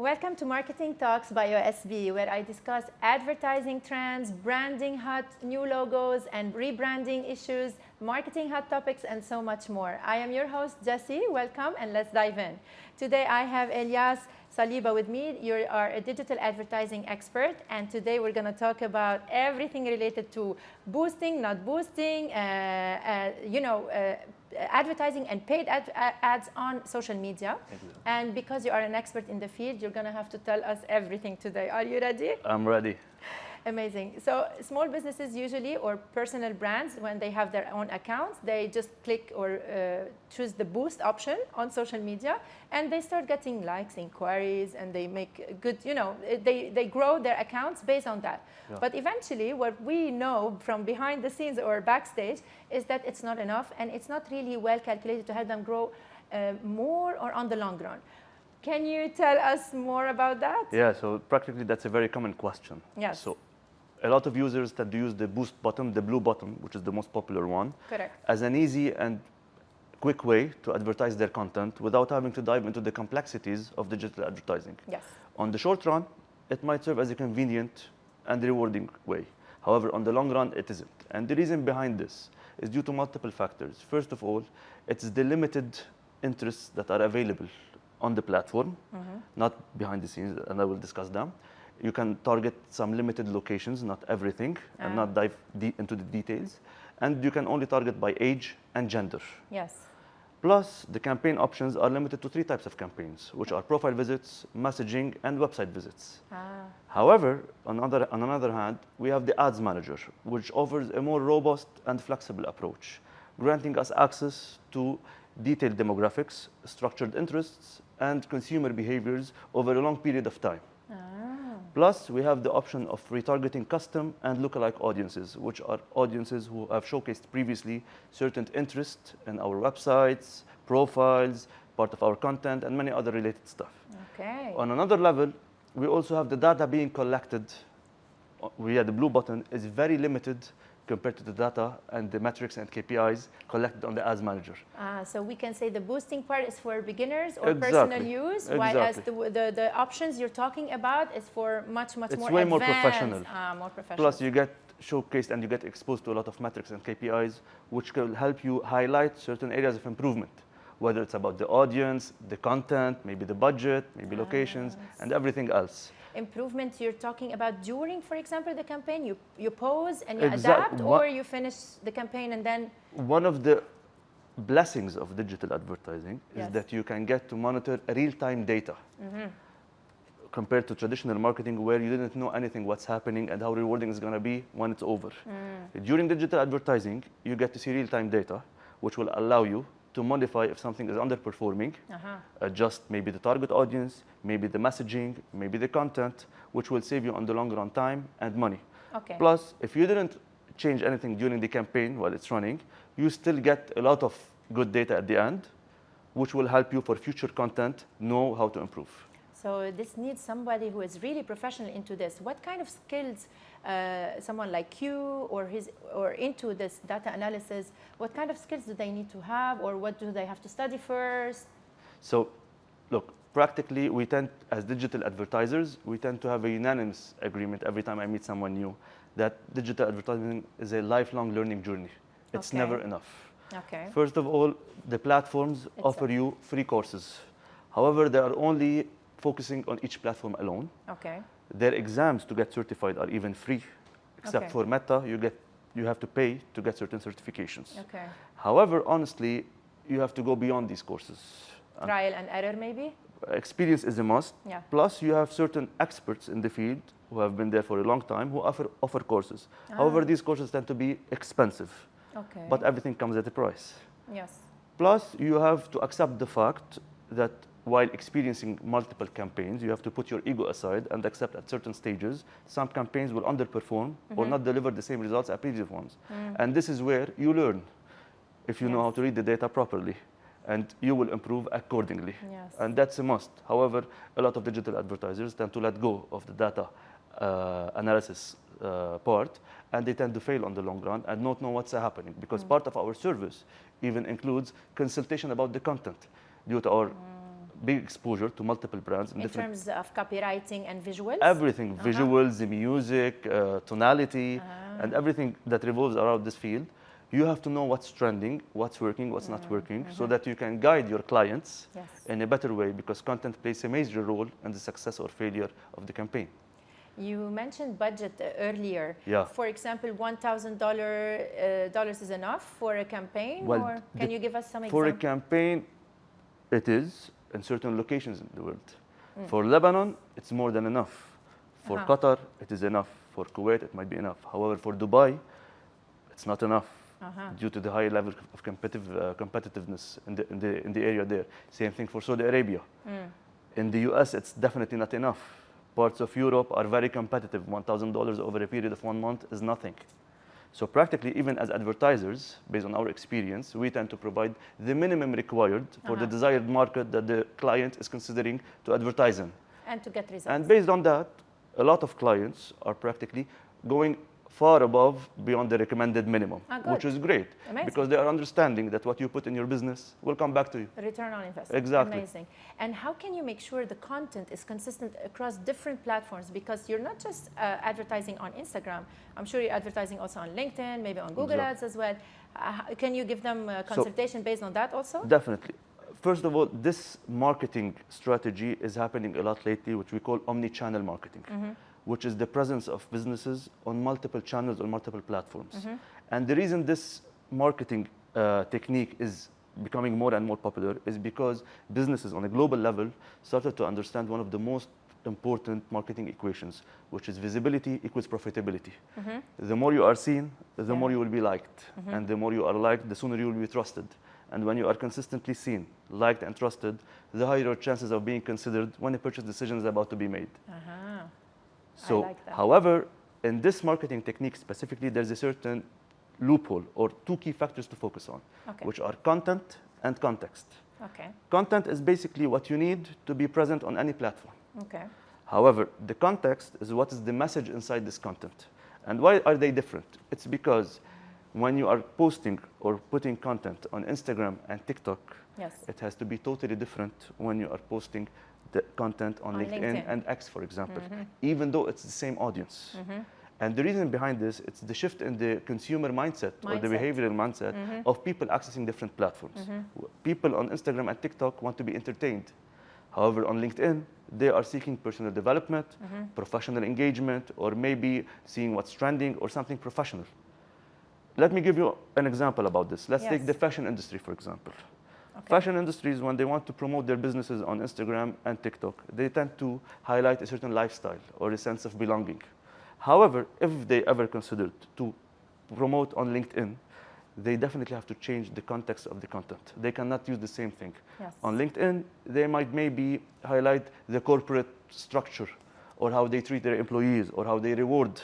Welcome to Marketing Talks by OSB, where I discuss advertising trends, branding hot new logos and rebranding issues, marketing hot topics, and so much more. I am your host, Jessie. Welcome, and let's dive in. Today, I have Elias Saliba with me. You are a digital advertising expert, and today we're going to talk about everything related to boosting, not boosting, advertising and paid ads on social media. And because you are an expert in the field, you're going to have to tell us everything today. Are you ready? I'm ready. Amazing. So small businesses usually, or personal brands, when they have their own accounts, they just click or choose the boost option on social media, and they start getting likes, inquiries, and they make good, they grow their accounts based on that. Yeah. But eventually, what we know from behind the scenes or backstage is that it's not enough, and it's not really well calculated to help them grow more or on the long run. Can you tell us more about that? Yeah, so practically that's a very common question. Yes. So a lot of users tend to use the boost button, the blue button, which is the most popular one, correct, as an easy and quick way to advertise their content without having to dive into the complexities of digital advertising. Yes. On the short run, it might serve as a convenient and rewarding way. However, on the long run, it isn't. And the reason behind this is due to multiple factors. First of all, it's the limited interests that are available on the platform, not behind the scenes, and I will discuss them. You can target some limited locations, not everything, and not dive into the details. And you can only target by age and gender. Yes. Plus, the campaign options are limited to 3 types of campaigns, which are profile visits, messaging, and website visits. However, on another hand, we have the Ads Manager, which offers a more robust and flexible approach, granting us access to detailed demographics, structured interests, and consumer behaviors over a long period of time. Plus, we have the option of retargeting custom and lookalike audiences, which are audiences who have showcased previously certain interests in our websites, profiles, part of our content, and many other related stuff. Okay. On another level, we also have the data being collected via the blue button is very limited compared to the data and the metrics and KPIs collected on the Ads Manager. So we can say the boosting part is for beginners or Exactly. personal use, while as Exactly. the options you're talking about is for much more It's way advanced, more professional. More professional. Plus, you get showcased and you get exposed to a lot of metrics and KPIs, which will help you highlight certain areas of improvement, whether it's about the audience, the content, maybe the budget, maybe locations, and everything else. Improvement you're talking about during, for example, the campaign? You pause and you Exactly. adapt, or you finish the campaign and then... One of the blessings of digital advertising Yes. is that you can get to monitor real-time data compared to traditional marketing where you didn't know anything what's happening and how rewarding it's going to be when it's over. During digital advertising, you get to see real-time data, which will allow you to modify if something is underperforming, adjust maybe the target audience, maybe the messaging, maybe the content, which will save you on the long run time and money. Okay. Plus, if you didn't change anything during the campaign while it's running, you still get a lot of good data at the end, which will help you for future content know how to improve. So this needs somebody who is really professional into this. What kind of skills someone like you or into this data analysis, what kind of skills do they need to have, or what do they have to study first? So, look, practically we tend, as digital advertisers, we tend to have a unanimous agreement every time I meet someone new that digital advertising is a lifelong learning journey. It's never enough. Okay. First of all, the platforms offer you free courses. However, they are only focusing on each platform alone. Okay. Their exams to get certified are even free, except for Meta, you have to pay to get certain certifications. Okay. However, honestly, you have to go beyond these courses. Trial and error, maybe? Experience is a must. Yeah. Plus, you have certain experts in the field who have been there for a long time who offer courses. However, these courses tend to be expensive. Okay. But everything comes at a price. Yes. Plus, you have to accept the fact that while experiencing multiple campaigns, you have to put your ego aside and accept at certain stages, some campaigns will underperform or not deliver the same results as previous ones. And this is where you learn, if you know how to read the data properly, and you will improve accordingly. Yes. And that's a must. However, a lot of digital advertisers tend to let go of the data analysis part, and they tend to fail on the long run and not know what's happening, because part of our service even includes consultation about the content due to our big exposure to multiple brands. In terms of copywriting and visuals? Everything, visuals, the music, tonality, and everything that revolves around this field. You have to know what's trending, what's working, what's not working, so that you can guide your clients in a better way, because content plays a major role in the success or failure of the campaign. You mentioned budget earlier. Yeah. For example, $1,000 is enough for a campaign, or can you give us some examples? For a campaign, it is in certain locations in the world. For Lebanon, it's more than enough. For Qatar, it is enough. For Kuwait, it might be enough. However, for Dubai, it's not enough due to the high level of competitiveness in the area there. Same thing for Saudi Arabia. In the US, it's definitely not enough. Parts of Europe are very competitive. $1,000 over a period of 1 month is nothing. So practically, even as advertisers, based on our experience, we tend to provide the minimum required for the desired market that the client is considering to advertise in. And to get results. And based on that, a lot of clients are practically going far above, beyond the recommended minimum, which is great. Amazing. Because they are understanding that what you put in your business will come back to you. Return on investment. Exactly. Amazing. And how can you make sure the content is consistent across different platforms? Because you're not just advertising on Instagram. I'm sure you're advertising also on LinkedIn, maybe on Google Ads as well. Can you give them consultation based on that also? Definitely. First of all, this marketing strategy is happening a lot lately, which we call omni-channel marketing, which is the presence of businesses on multiple channels or multiple platforms. And the reason this marketing technique is becoming more and more popular is because businesses on a global level started to understand one of the most important marketing equations, which is visibility equals profitability. The more you are seen, the more you will be liked. And the more you are liked, the sooner you will be trusted. And when you are consistently seen, liked, and trusted, the higher your chances of being considered when a purchase decision is about to be made. So, however, in this marketing technique specifically, there's a certain loophole or 2 key factors to focus on, which are content and context. Content is basically what you need to be present on any platform. However, the context is what is the message inside this content. And why are they different? It's because when you are posting or putting content on Instagram and TikTok, it has to be totally different when you are posting the content on LinkedIn and X, for example, even though it's the same audience. And the reason behind this, it's the shift in the consumer mindset or the behavioral mindset of people accessing different platforms. People on Instagram and TikTok want to be entertained. However, on LinkedIn, they are seeking personal development, professional engagement, or maybe seeing what's trending or something professional. Let me give you an example about this. Let's take the fashion industry, for example. Fashion industries, when they want to promote their businesses on Instagram and TikTok, they tend to highlight a certain lifestyle or a sense of belonging. However, if they ever considered to promote on LinkedIn, they definitely have to change the context of the content. They cannot use the same thing. On LinkedIn, they might maybe highlight the corporate structure or how they treat their employees or how they reward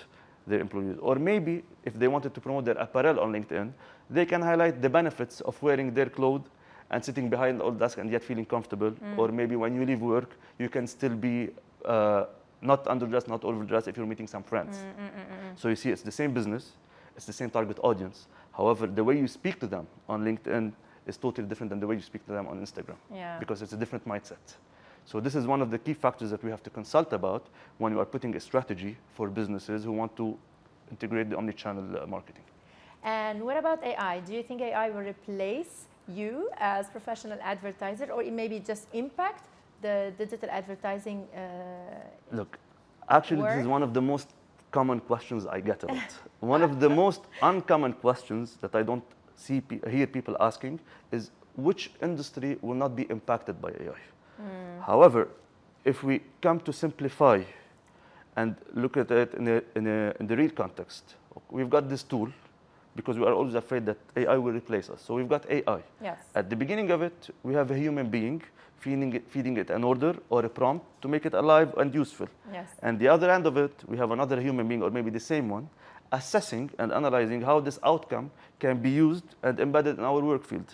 their employees. Or maybe if they wanted to promote their apparel on LinkedIn, they can highlight the benefits of wearing their clothes and sitting behind the old desk and yet feeling comfortable. Or maybe when you leave work, you can still be not underdressed, not overdressed if you're meeting some friends. So you see, it's the same business, it's the same target audience. However, the way you speak to them on LinkedIn is totally different than the way you speak to them on Instagram, because it's a different mindset. So this is one of the key factors that we have to consult about when you are putting a strategy for businesses who want to integrate the omni-channel marketing. And what about AI? Do you think AI will replace you as professional advertiser, or it maybe just impact the digital advertising Look, actually, this is one of the most common questions I get a lot. One of the most uncommon questions that I don't hear people asking is, which industry will not be impacted by AI? However, if we come to simplify and look at it in the real context, we've got this tool because we are always afraid that AI will replace us. So we've got AI. At the beginning of it, we have a human being feeding it an order or a prompt to make it alive and useful. And the other end of it, we have another human being, or maybe the same one, assessing and analyzing how this outcome can be used and embedded in our work field.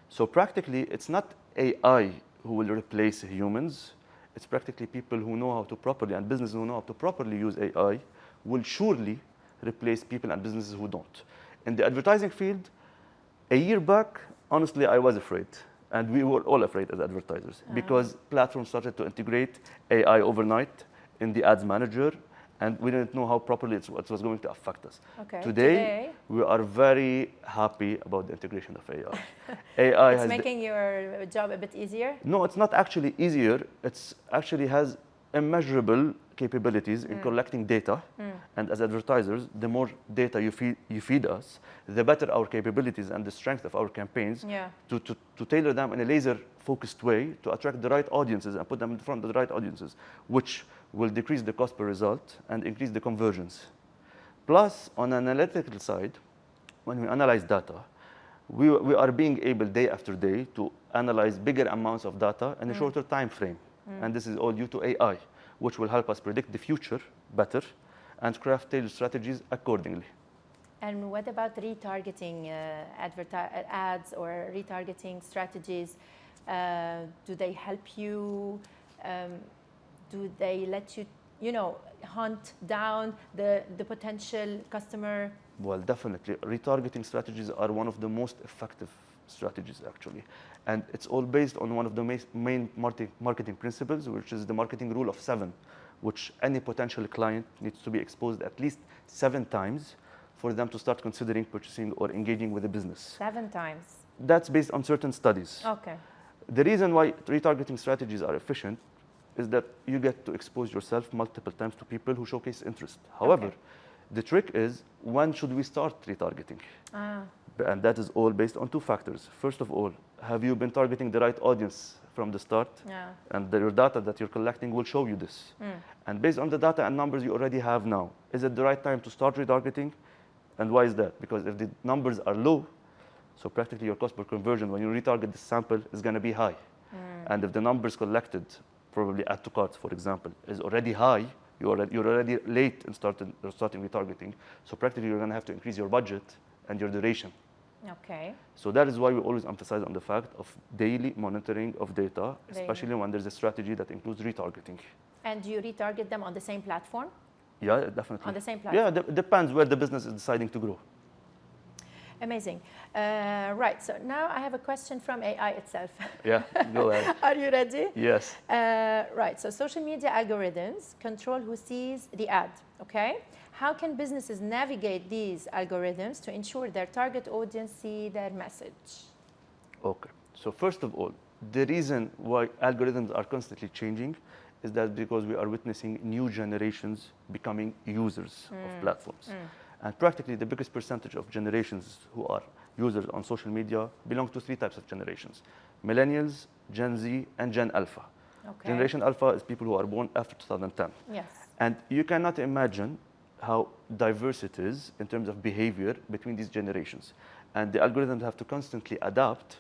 So practically, it's not AI who will replace humans. It's practically people who know how to properly, and businesses who know how to properly use AI will surely replace people and businesses who don't. In the advertising field, a year back, honestly, I was afraid. And we were all afraid as advertisers because platforms started to integrate AI overnight in the ads manager, and we didn't know how properly it was going to affect us. Okay. Today, we are very happy about the integration of AI. AI it's making your job a bit easier? No, it's not actually easier. It's actually has immeasurable capabilities in collecting data. And as advertisers, the more data you feed us, the better our capabilities and the strength of our campaigns to tailor them in a laser-focused way to attract the right audiences and put them in front of the right audiences, which will decrease the cost per result and increase the conversions. Plus, on an analytical side, when we analyze data, we are being able day after day to analyze bigger amounts of data in a shorter time frame. And this is all due to AI, which will help us predict the future better and craft tailored strategies accordingly. And what about retargeting ads or retargeting strategies? Do they help you? Do they let you, hunt down the potential customer? Well, definitely. Retargeting strategies are one of the most effective strategies, actually. And it's all based on one of the main marketing principles, which is the marketing rule of 7, which any potential client needs to be exposed at least 7 times for them to start considering purchasing or engaging with the business. 7 times? That's based on certain studies. Okay. The reason why retargeting strategies are efficient is that you get to expose yourself multiple times to people who showcase interest. However, the trick is, when should we start retargeting? And that is all based on 2 factors. First of all, have you been targeting the right audience from the start? And your data that you're collecting will show you this. And based on the data and numbers you already have now, is it the right time to start retargeting? And why is that? Because if the numbers are low, so practically your cost per conversion when you retarget the sample is going to be high. And if the numbers collected, probably add to carts, for example, is already high, you're already late in starting retargeting. So practically you're going to have to increase your budget and your duration. Okay. So that is why we always emphasize on the fact of daily monitoring of data, especially when there's a strategy that includes retargeting. And do you retarget them on the same platform? Yeah, definitely. On the same platform? Yeah, depends where the business is deciding to grow. Amazing. Right, so now I have a question from AI itself. Yeah, go ahead. Are you ready? Yes. Right, so social media algorithms control who sees the ad, okay? How can businesses navigate these algorithms to ensure their target audience see their message? Okay, so first of all, the reason why algorithms are constantly changing is that because we are witnessing new generations becoming users of platforms. And practically the biggest percentage of generations who are users on social media belong to 3 types of generations: millennials, Gen Z, and Gen Alpha. Okay. Generation Alpha is people who are born after 2010. Yes. And you cannot imagine how diverse it is in terms of behavior between these generations. And the algorithms have to constantly adapt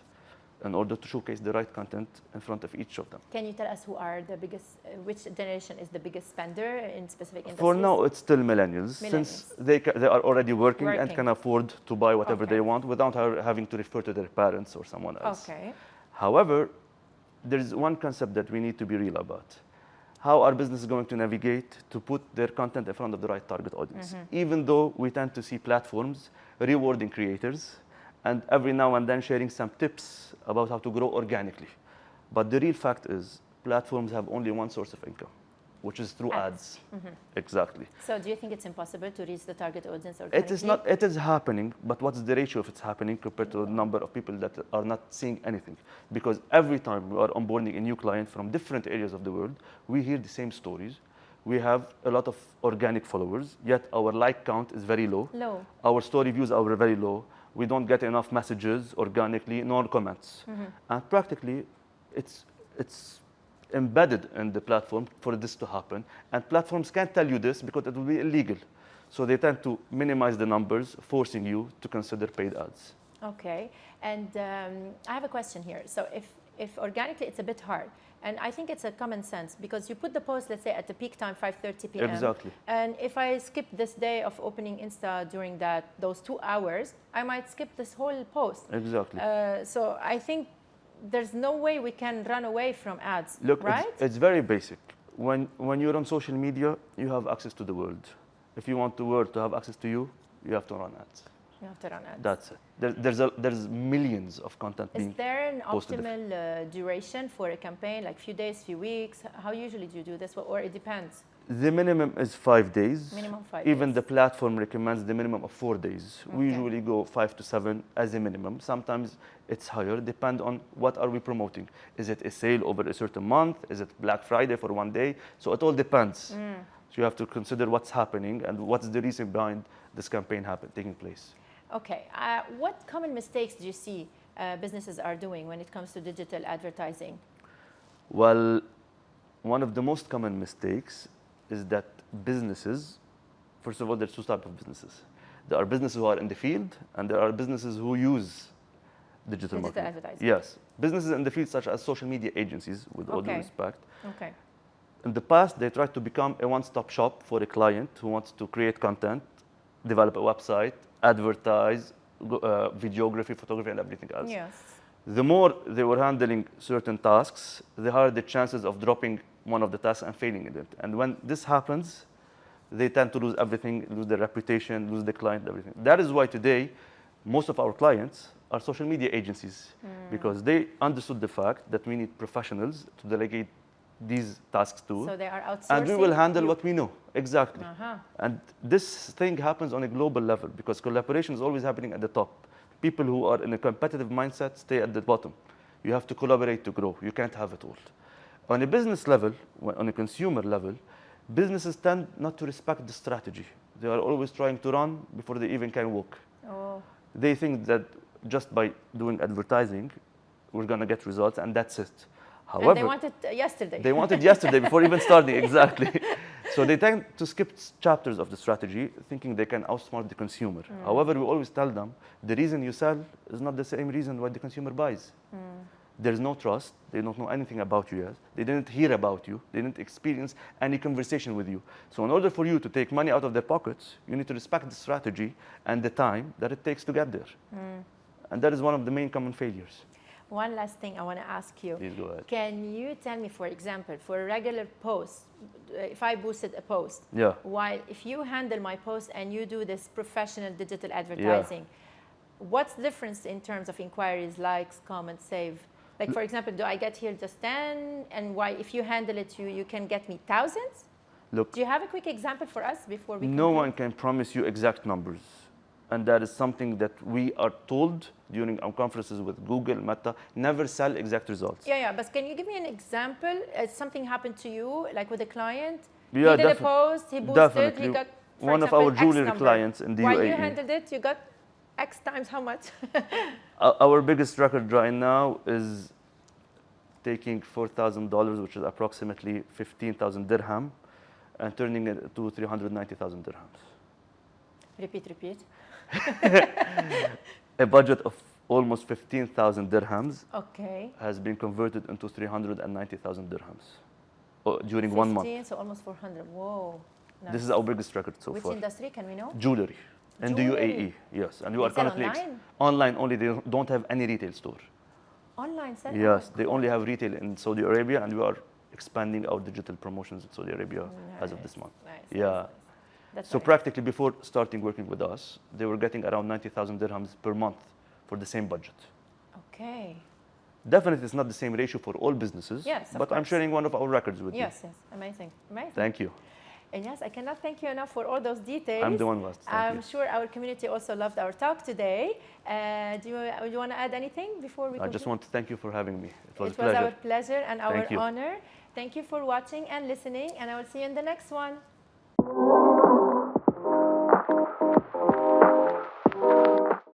in order to showcase the right content in front of each of them. Can you tell us who are the biggest, which generation is the biggest spender in specific industries? For now, it's still millennials, since they are already working and can afford to buy whatever they want without having to refer to their parents or someone else. Okay. However, there's one concept that we need to be real about. How are businesses going to navigate to put their content in front of the right target audience? Even though we tend to see platforms rewarding creators and every now and then sharing some tips about how to grow organically. But the real fact is platforms have only one source of income, which is through ads. Exactly. So do you think it's impossible to reach the target audience organically? It is happening, but what's the ratio if it's happening compared to the number of people that are not seeing anything? Because every time we are onboarding a new client from different areas of the world, we hear the same stories. We have a lot of organic followers, yet our like count is very low. Our story views are very low. We don't get enough messages organically, nor comments. And practically, it's embedded in the platform for this to happen. And platforms can't tell you this because it will be illegal. So they tend to minimize the numbers, forcing you to consider paid ads. Okay. And I have a question here. So if organically, it's a bit hard. And I think it's a common sense because you put the post, let's say, at the peak time, 5:30 p.m. Exactly. And if I skip this day of opening Insta during those 2 hours, I might skip this whole post. Exactly. So I think there's no way we can run away from ads, Look, right? it's very basic. When you're on social media, you have access to the world. If you want the world to have access to you, you have to run ads. You have to run ads. That's it. There's millions of content being Is there an posted. optimal duration for a campaign, like few days, few weeks? How usually do you do this, or it depends? The minimum is 5 days. Minimum 5 Even days. the platform recommends the minimum of 4 days. We Okay. usually go 5 to 7 as a minimum. Sometimes it's higher, depend on what are we promoting. Is it a sale over a certain month? Is it Black Friday for 1 day? So it all depends. So you have to consider what's happening and what's the reason behind this campaign taking place. Okay. What common mistakes do you see businesses are doing when it comes to digital advertising? Well, one of the most common mistakes is that businesses, first of all, there's two types of businesses. There are businesses who are in the field, and there are businesses who use digital marketing. Advertising. Yes. Businesses in the field, such as social media agencies, with all due Okay. respect. Okay. In the past, they tried to become a one-stop shop for a client who wants to create content, develop a website, advertise, videography, photography, and everything else. Yes. The more they were handling certain tasks, the higher the chances of dropping one of the tasks and failing in it. And when this happens, they tend to lose everything, lose their reputation, lose the client, everything. That is why today, most of our clients are social media agencies because they understood the fact that we need professionals to delegate these tasks to. So they are outsourcing. And we will handle what we know. Exactly. Uh-huh. And this thing happens on a global level because collaboration is always happening at the top. People who are in a competitive mindset stay at the bottom. You have to collaborate to grow. You can't have it all. On a business level, on a consumer level, businesses tend not to respect the strategy. They are always trying to run before they even can walk. Oh. They think that just by doing advertising, we're going to get results, and that's it. However, And they want it yesterday. They want it yesterday before even starting, exactly. So they tend to skip chapters of the strategy, thinking they can outsmart the consumer. However, we always tell them, the reason you sell is not the same reason why the consumer buys. There's no trust. They don't know anything about you yet. They didn't hear about you. They didn't experience any conversation with you. So in order for you to take money out of their pockets, you need to respect the strategy and the time that it takes to get there. And that is one of the main common failures. One last thing I want to ask you. Please go ahead. Can you tell me, for example, for a regular post, if I boosted a post, Yeah. while if you handle my post and you do this professional digital advertising, what's the difference in terms of inquiries, likes, comments, save? Like, for example, do I get here just 10? And why, if you handle it, you can get me thousands? Look, Do you have a quick example for us before we no conclude? one can promise you exact numbers. And that is something that we are told during our conferences with Google, Meta, never sell exact results. Yeah, but can you give me an example? Something happened to you, like with a client? Yeah, he did a post, he boosted, definitely. he got, for One of example, our X jewelry number. clients in the While UAE. you handled it, you got X times how much? Our biggest record right now is taking $4,000, which is approximately 15,000 dirham, and turning it to 390,000 dirhams. Repeat. A budget of almost 15,000 dirhams Okay. has been converted into 390,000 dirhams during 1 month. 15, so almost 400. Whoa. Nice. This is our biggest record so Which far. industry, can we know? Jewelry. In the Jewelry. UAE, yes. And we They are sell currently online? online only. They don't have any retail store. Online selling? Yes, they only have retail in Saudi Arabia, and we are expanding our digital promotions in Saudi Arabia as of this month. Nice. Yeah. That's So very practically before starting working with us, they were getting around 90,000 dirhams per month for the same budget. nice. Okay. Definitely, it's not the same ratio for all businesses. Yes, of but I'm course. sharing one of our records with you. Yes. Amazing. Thank you. And yes, I cannot thank you enough for all those details. I'm the one who has to thank I'm you. sure our community also loved our talk today. Do you want to add anything before we I just conclude? want to thank you for having me. It was a It was pleasure. our pleasure and our Thank you. honor. Thank you for watching and listening, and I will see you in the next one.